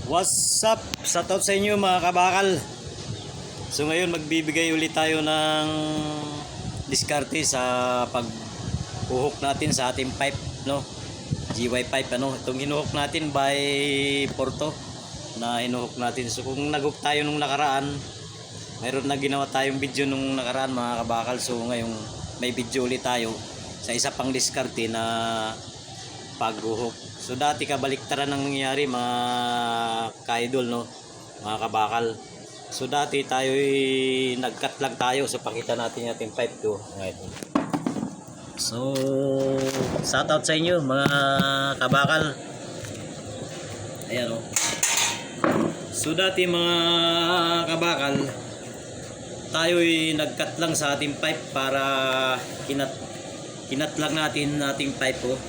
What's up? Shoutout sa inyo mga kabakal. So ngayon magbibigay ulit tayo ng diskarte sa paghuhok natin sa ating pipe, no? GY pipe, ano? Itong hinuhok natin by Porto na hinuhok natin. So kung naghook tayo nung nakaraan, mayroon na ginawa tayong video nung nakaraan mga kabakal. So ngayon may video ulit tayo sa isa pang diskarte na paghuhok. So dati kabaliktaran ang nangyayari mga ka-idol, no, mga kabakal. So dati tayo'y nag-cut lang tayo. So pakita natin yung ating pipe to, mga idol. So shoutout sa inyo mga kabakal. Ayan, oh. So dati mga kabakal, tayo'y nag-cut lang sa ating pipe para kinat lang natin ating pipe, oh.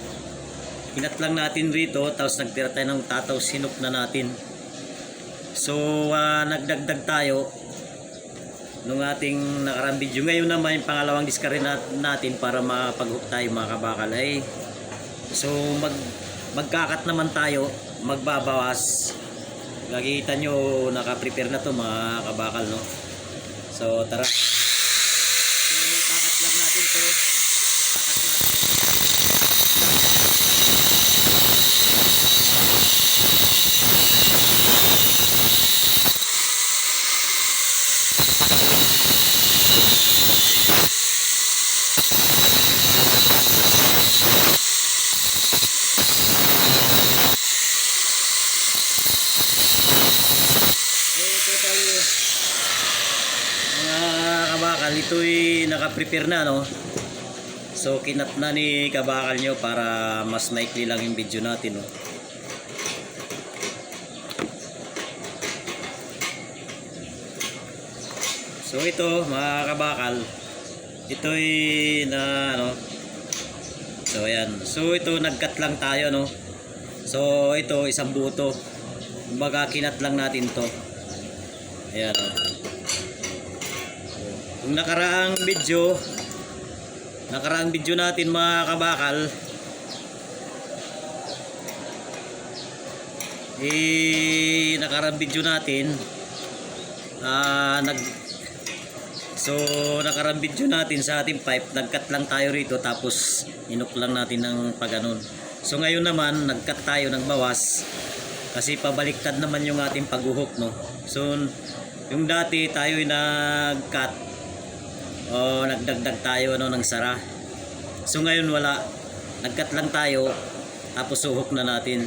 Kinat lang natin rito, tapos nagtira tayo ng tataw, sinok na natin. So nagdagdag tayo nung ating nakarang video. Ngayon naman yung pangalawang diskarte natin para mapag-hook tayo mga kabakal ay, so magkakat naman tayo, magbabawas. Makikita nyo naka-prepare na to mga kabakal, no? So tara, so kakat lang natin to. Kakat natin. Mga kabakal, ito'y naka-prepare na, no? So kinat na ni kabakal nyo para mas maikli lang yung video natin, no? So ito mga kabakal, ito'y na ano. So ayan, so ito nag-cut lang tayo, no? So ito isang buto, kumbaga kinat lang natin to. Ayan, oh. Kung nakaraang video natin mga kabakal, nakaraang video natin nakaraang video natin sa ating pipe, nag-cut lang tayo rito tapos inuk lang natin ng paganon. So ngayon naman nag-cut tayo, nagbawas kasi pabaliktad naman yung ating paghuhok, no? So yung dati tayo ay nag-cut o nagdagdag tayo, ano, ng sara. So ngayon wala, nag-cut lang tayo tapos suhok na natin.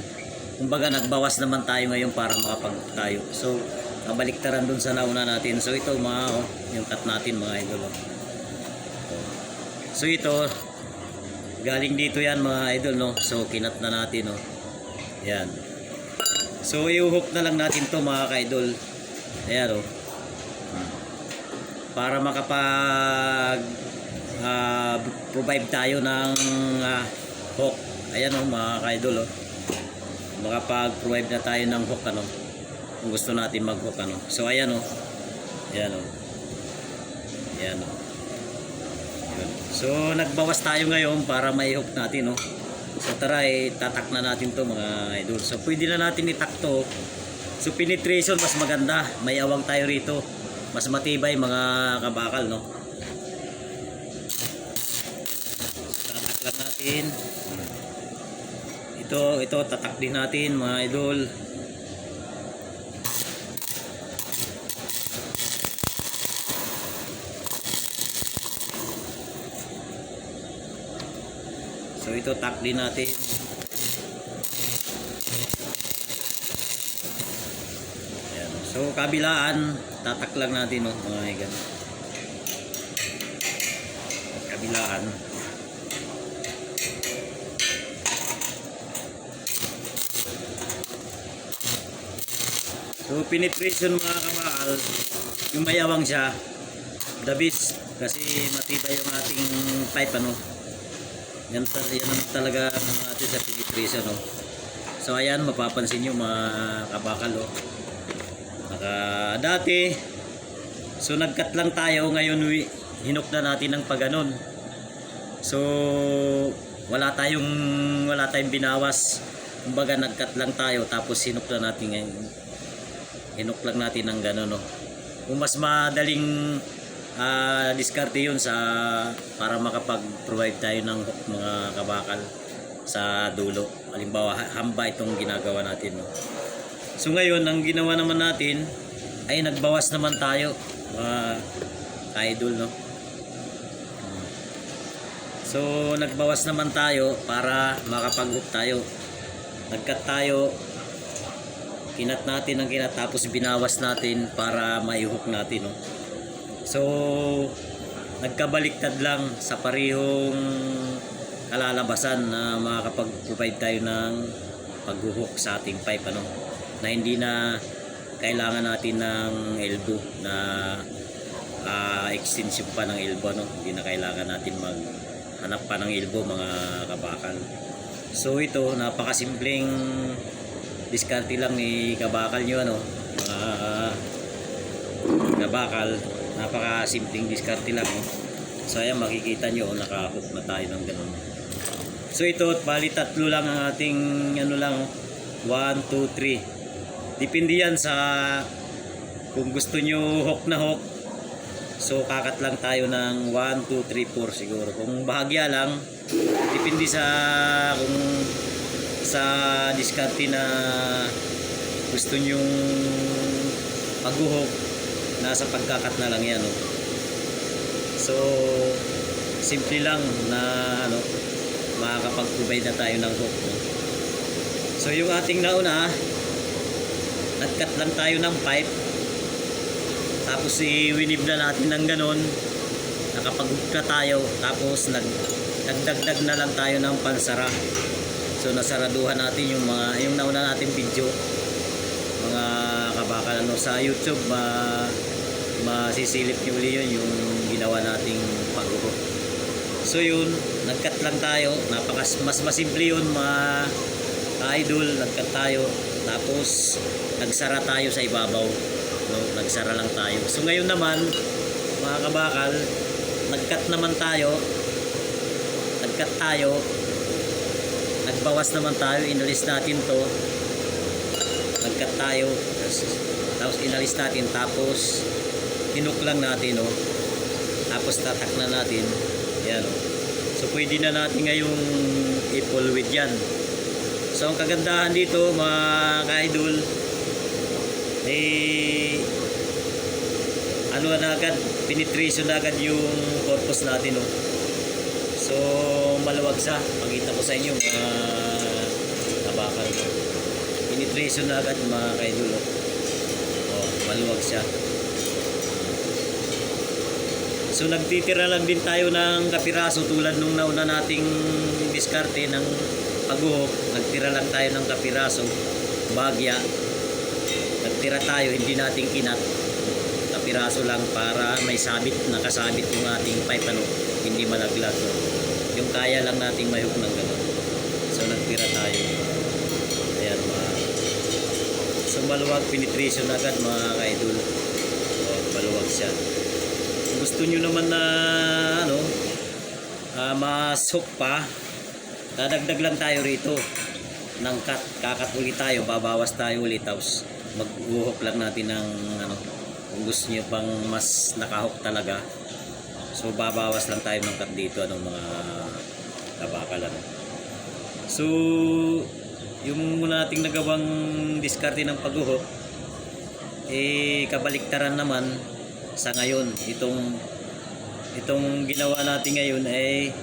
Kumbaga nagbawas naman tayo ngayon para makapag-hook tayo. So kabaliktaran dun sa nauna natin. So ito mga, oh, yung cut natin mga idol, oh. So ito galing dito yan mga idol, no? So kinat na natin, oh. Yan. So i-hook na lang natin to mga ka-idol. Ayan, oh. Para makapag provide tayo ng hook. Ayan, oh, mga ka-idol, oh. Makapag-provide na tayo ng hook, ano, kung gusto natin mag-hook, ano. So ayan, oh. Ayan, oh. Ayan, oh. Ayan. So nagbawas tayo ngayon para mai-hook natin, oh. So tara, tatak na natin to mga idol. So pwede na natin itak to. So penetration mas maganda, may awang tayo rito, mas matibay mga kabakal, no? Tatak lang natin. Ito tatak din natin mga idol. So ito tak din natin. Ayan. So kabilaan, tatak lang natin, no, mga higan. Kabilaan. So penetration mga kabakal, yung mayawang siya, the best, kasi matibay yung ating pipe, ano. Yan talaga ang atin sa penetration, no. So ayan, mapapansin nyo mga kabakal, oh. Dati, so nag-cut lang tayo, ngayon hinuk na natin ng paganon. So wala tayong binawas. kumbaga nagkat lang tayo tapos hinuk lang natin ngayon. Hinuk lang natin ng gano'n, no. Kung mas madaling diskarte yun sa para makapag-provide tayo ng hook, mga kabakal, sa dulo. Halimbawa hamba itong ginagawa natin, no. So ngayon ang ginawa naman natin ay nagbawas naman tayo, mga idol, no. So nagbawas naman tayo para makapag-hook tayo. Nagkat tayo, kinat natin ang kinat, tapos binawas natin para mai-hook natin, no. So nagkabaliktad lang sa parehong kalalabasan na makakapag-provide tayo ng pag-hook sa ating pipe, ano, na hindi na kailangan natin ng elbow na extension pa ng elbow, no. Hindi na kailangan natin maghanap pa ng elbow, mga kabakal. So ito, napakasimpleng diskarte lang ni kabakal nyo, ano, mga kabakal. Napakasimpleng diskarte lang, no? So ayan, makikita nyo, nakahook na tayo ng ganun. So ito, bali tatlo lang ang ating ano lang, 1, 2, 3. Depende yan sa kung gusto nyo hook na hook. So kakat lang tayo ng 1, 2, 3, 4 siguro. Kung bahagya lang, depende sa kung sa diskarte na gusto nyong paghuhok, nasa pagkakat na lang yan, no? So simple lang na ano, makakapag-provide na tayo ng hook, no? So yung ating nauna, nagkat lang tayo ng pipe, tapos i-winib na natin ng ganon, nakapag-hook na tayo, tapos nagdagdag na lang tayo ng pansara. So nasaraduhan natin yung nauna nating video, mga kabakal, ano, sa YouTube, masisilip nyo uli yun, yung ginawa nating pag-hook. So yun, nagkat lang tayo, mas masimple yun, mga idol. Nagkat tayo, tapos nagsara tayo sa ibabaw, no? Nagsara lang tayo. So ngayon naman, mga kabakal, nagkat naman tayo, nagbawas naman tayo, inalis natin to, nagkat tayo, tapos inalis natin, tapos hinuk lang natin, no? Tapos tatak na natin, yan, no? So pwede na natin ngayong i-pull with yan. So ang kagandahan dito, mga ka-idol, ano na agad, penetration na agad yung purpose natin, no? So maluwag siya, pakita ko sa inyo, mga kabakal, no? Penetration na agad, mga ka-idol, no? Maluwag siya. So nagtitira lang din tayo ng kapiraso, tulad nung nauna nating diskarte ng paghuhok. Nagtira lang tayo ng kapiraso, bagya. Nagtira tayo, hindi natin kinat, kapiraso lang para may sabit, nakasabit yung ating pipe, ano, hindi malaglag, no? Yung kaya lang nating may hook ng gano'n. So nagtira tayo, ayan, so maluwag, penetration agad, mga ka-idol. Maluwag siya. Kung gusto nyo naman na ano, mas hook pa, dadagdag lang tayo rito ng cut. Kakat ulit tayo, babawas tayo ulit, tapos mag-hook lang natin ng ano, kung gusto nyo pang mas nakahook talaga, so babawas lang tayo ng cut dito, ano, mga kabakal, ano. So yung muna nating nagawang diskarte ng paghuhok, kabaliktaran naman sa ngayon. Itong ginawa natin ngayon ay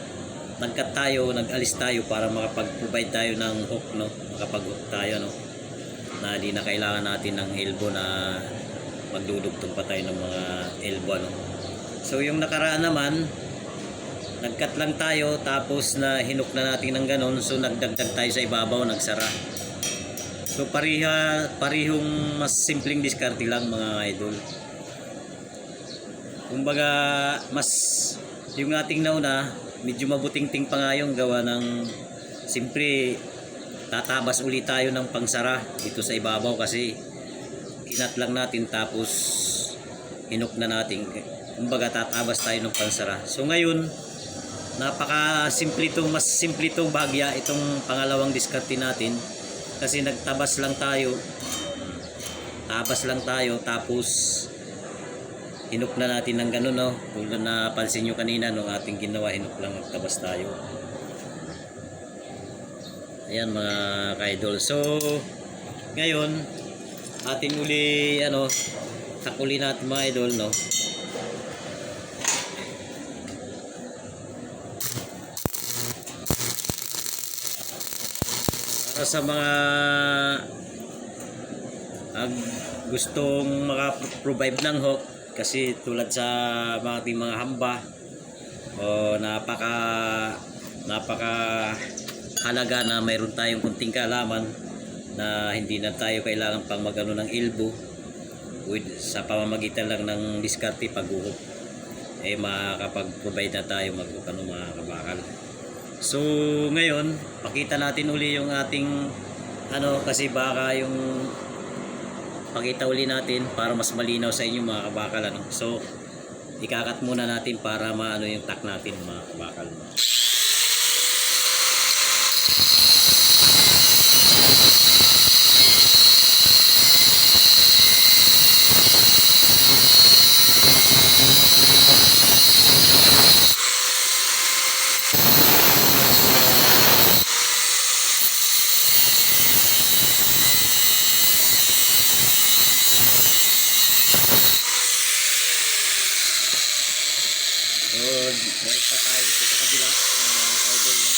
nagkat tayo, nag-alis tayo para makapag-provide tayo ng hook, no? Makapag-hook tayo, no? Na di na kailangan natin ng elbow na magdudugtong pa tayo ng mga elbow, no? So yung nakaraan naman, nagkat lang tayo, tapos na hinuk na natin ng ganon, so nagdagdag tayo sa ibabaw, nagsara. So parihong mas simpleng diskarte lang, mga idol. Kumbaga, mas yung ating nauna, medyo mabuting-ting pa nga yung gawa ng, siyempre tatabas ulit tayo ng pangsara dito sa ibabaw kasi kinat lang natin, tapos hinuk na natin. Kumbaga tatabas tayo ng pangsara. So ngayon, napaka simple itong, mas simple itong bahagya, itong pangalawang diskarte natin kasi nagtabas lang tayo. Tabas lang tayo tapos hinuk na natin ng ganun, no? Tulad na pansin nyo kanina nung ating ginawa, hinuk lang, nagtabas tayo. Ayan mga ka-idol. So ngayon atin uli takuli natin mga idol, no? Para sa mga gustong maka-provide ng hook, kasi tulad sa mga ating mga hamba napaka halaga na mayroon tayong kunting kaalaman na hindi na tayo kailangan pang magano ng elbow sa pamamagitan lang ng diskarte paghuhok, makakapag-provide na tayo mga kabakal. So ngayon pakita natin uli yung ating kasi baka yung pakita uli natin para mas malinaw sa inyo mga kabakal, So ikakat muna natin para maano yung tak natin mga kabakal. Balik pa tayo dito sa kabila idol, no?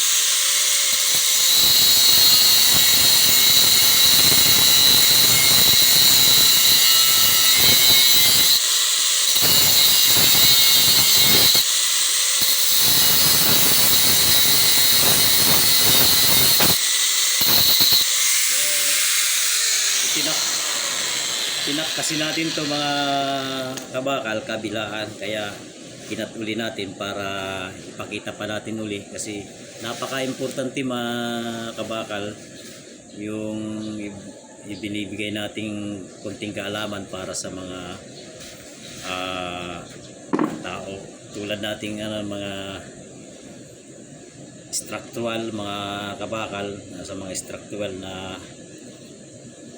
Tinak kasi natin to mga kabakal kabilaan, kaya kinat uli natin para ipakita pa natin uli kasi napaka-importante mga kabakal yung ibinibigay nating konting kaalaman para sa mga tao tulad nating mga structural mga kabakal, sa mga structural na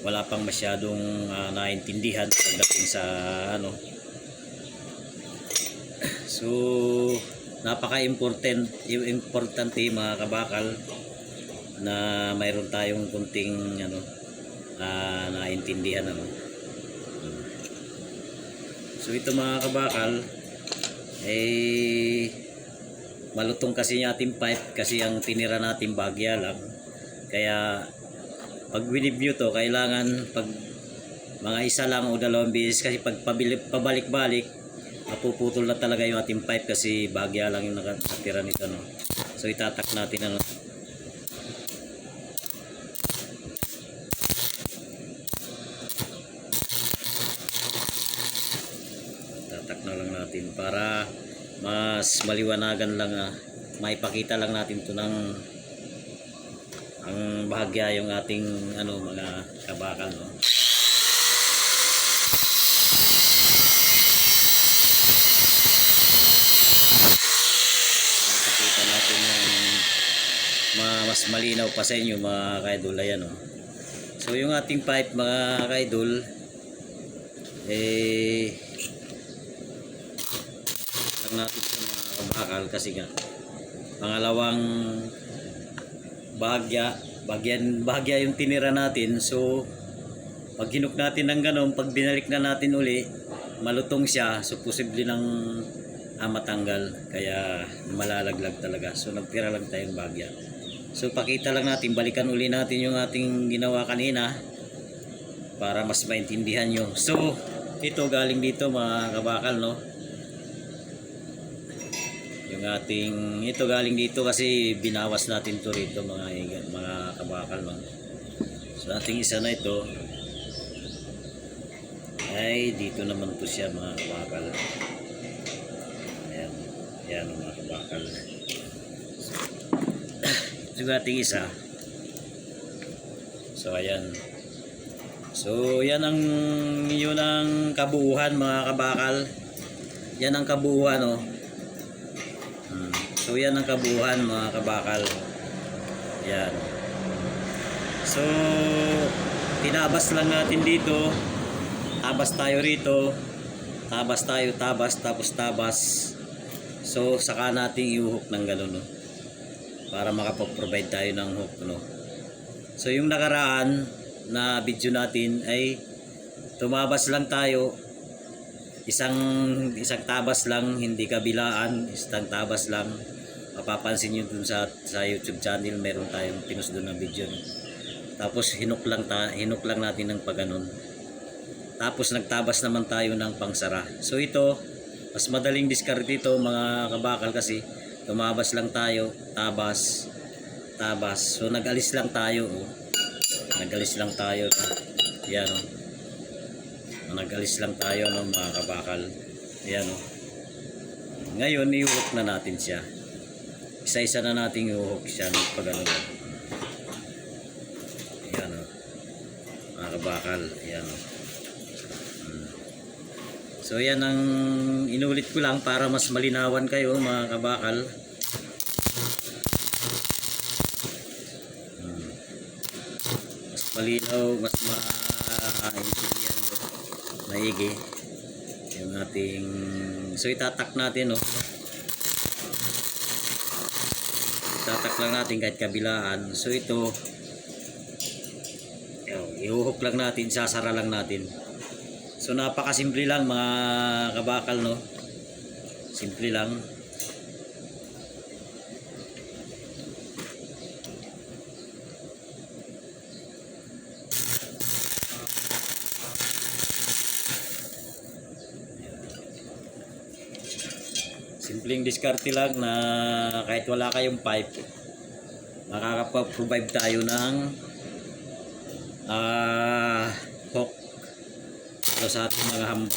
wala pang masyadong naintindihan pagdating sa so importante mga kabakal na mayroon tayong kunting naintindihan So ito mga kabakal malutong kasi yung ating pipe kasi ang tinira natin bagya lang, kaya pag winibyo to kailangan pag mga isa lang o dalawang beses, kasi pag pabalik-balik mapuputol na talaga yung ating pipe kasi bagya lang yung nakatira nito, no? So itatak natin tatak na lang natin para mas maliwanagan lang, maipakita lang natin to ng ang bahagya yung ating mga kabakal, no? Pakita natin yung mas malinaw pa sa inyo mga kaidol. Ayan, no? So yung ating pipe mga kaidol lang natin sa mga kabakal kasi nga pangalawang bahagya yung tinira natin. So pag hinuk natin ng ganun, pag binalik na natin uli malutong siya, so posible nang matanggal, kaya malalaglag talaga. So nagtira lang tayong bahagya. So pakita lang natin, balikan uli natin yung ating ginawa kanina para mas maintindihan nyo. So ito galing dito mga kabakal, no? Ito galing dito kasi binawas natin to rito mga kabakal, no? So ating isa na ito ay dito naman po siya mga kabakal. Ayan mga kabakal. Ito ating isa. So ayan. So yan yun ang kabuuan mga kabakal. Yan ang kabuuan, no? So yan ang kabuuan mga kabakal. Yan. So, tinabas lang natin dito. Tabas tayo rito. Tabas tayo, tabas, tapos tabas. So, saka natin i-hook ng gano'n, no? Para makapag-provide tayo ng hook, no? So, yung nakaraan na video natin ay tumabas lang tayo. Isang tabas lang, hindi kabilaan. Isang tabas lang. Mapapansin nyo dun sa YouTube channel, meron tayong pinost doon ng video, no? Tapos hinuk lang natin ng pagganon. Tapos nagtabas naman tayo ng pangsara. So ito, mas madaling diskarte ito mga kabakal kasi tumabas lang tayo, tabas, tabas. So nag-alis lang tayo, oh. Nag-alis lang tayo. Yan, oh. Nag-alis lang tayo, no, mga kabakal. Yan, oh. Ngayon i-hook na natin siya. Isa-isa na nating i-hook siya ng pagano. Yan, oh. Mga kabakal, yan, oh. So yan ang inulit ko lang para mas malinawan kayo mga kabakal. Mas malinaw, mas maintindihan ko maigi yung ating, so itatak natin, no? Itatak lang natin kahit kabilaan. So ito ihuhok lang natin, sasara lang natin. So napakasimple lang mga kabakal, no? Simple lang. Simpleng diskarte lang na kahit wala kayong pipe, makakapag-provide tayo ng hook sa ating mga hambal.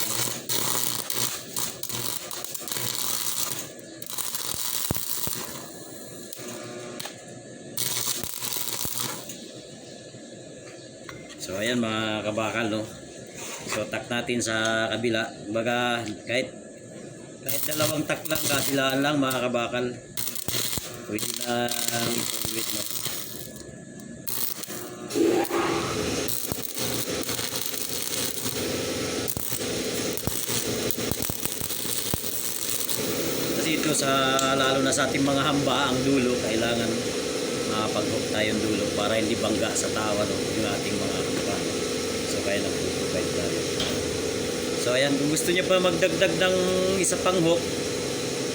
So ayan mga kabakal, no? So tak natin sa kabila. Baga kahit dalawang tak lang, kabilaan lang mga kabakal. Pwede na i-forward, no? Ito lalo na sa ating mga hamba, ang dulo kailangan pag-hook tayong dulo para hindi bangga sa tawa, no, yung ating mga hamba. So kaya nag-provide tayo. So ayan, kung gusto niyo pa magdagdag ng isa pang hook,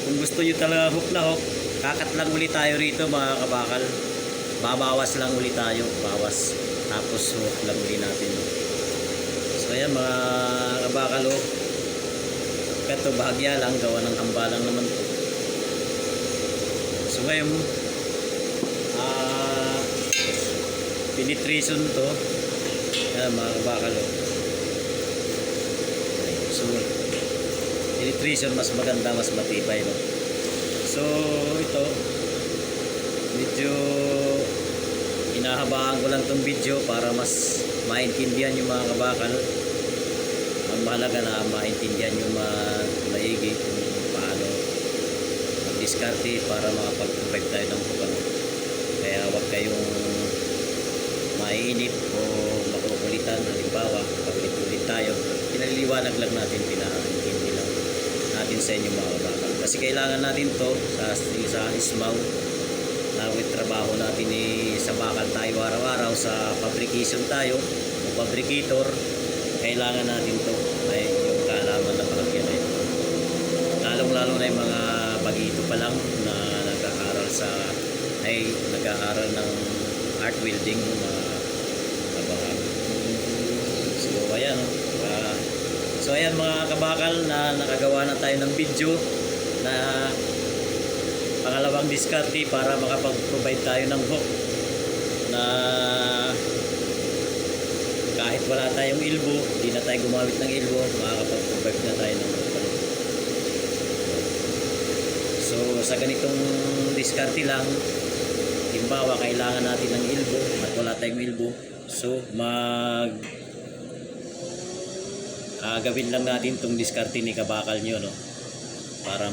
kung gusto niyo talaga hook na hook, kakat lang ulit tayo rito mga kabakal. Babawas lang ulit tayo, bawas, tapos hook lang ulit natin. So ayan mga kabakal, oh. Ito bahagya lang, gawa ng hamba lang naman to. So ngayon penetration to. Ayan mga kabakal, oh. So penetration mas maganda, mas matibay, no? So ito medyo inahabaan ko lang tong video para mas maintindihan yung mga kabakal. Ang mahalaga na maintindihan yung maigi kung paano mag-diskarte para makapag-provide tayo ng hook, ano. Kaya huwag kayong maiinip o makukulitan. Halimbawa, pag-ulit-ulit tayo, pinaliliwanag lang natin, pinaintindi lang natin sa inyo mga kabakal. Kasi kailangan natin to sa ismaw na with trabaho natin sa bakal tayo araw-araw, sa fabrication tayo o fabricator. Kailangan natin to ay yung kaalaman na palagyan na ito. Lalong-lalo na yung mga bagito pa lang na nag-aaral ng art welding, mga kabakal. So ayan mga kabakal, na nakagawa na tayo ng video na pangalawang diskarte para makapag-provide tayo ng hook na kahit wala tayong elbow, hindi na tayo gumamit ng elbow, makakapag-provide na tayo ng hook. So sa ganitong diskarte lang, halimbawa kailangan natin ng elbow at wala tayong elbow, so gawin lang natin itong diskarte ni kabakal nyo, no? Para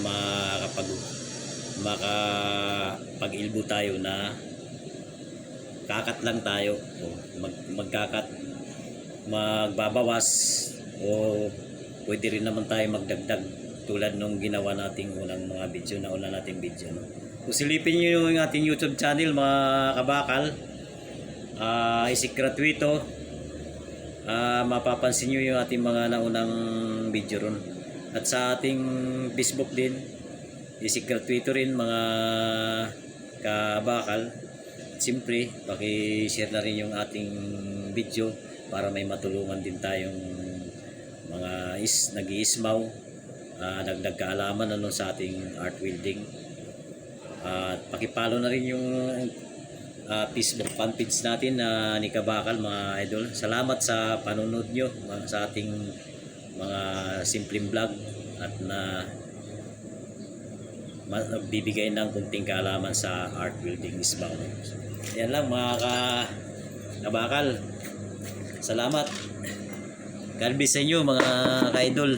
makapag-elbow tayo na kakat lang tayo o magkakat, magbabawas o pwede rin naman tayo magdagdag tulad nung ginawa nating unang mga video na una nating video, no? Kung silipin nyo yung ating YouTube channel mga kabakal, isik gratuito, mapapansin nyo yung ating mga naunang video ron. At sa ating Facebook din, isik gratuito rin mga kabakal. At siyempre, paki-share na rin yung ating video para may matulungan din tayong mga nag-iismaw, dagdag kaalaman ano sa ating art welding. At pakipalo na rin yung Facebook fanpage natin na ni Kabakal mga idol. Salamat sa panonood nyo sa ating mga simpleng vlog at na bibigay ng kunting kaalaman sa art welding ismaw. Yan lang mga kabakal. Salamat. God bless sa inyo mga ka-idol.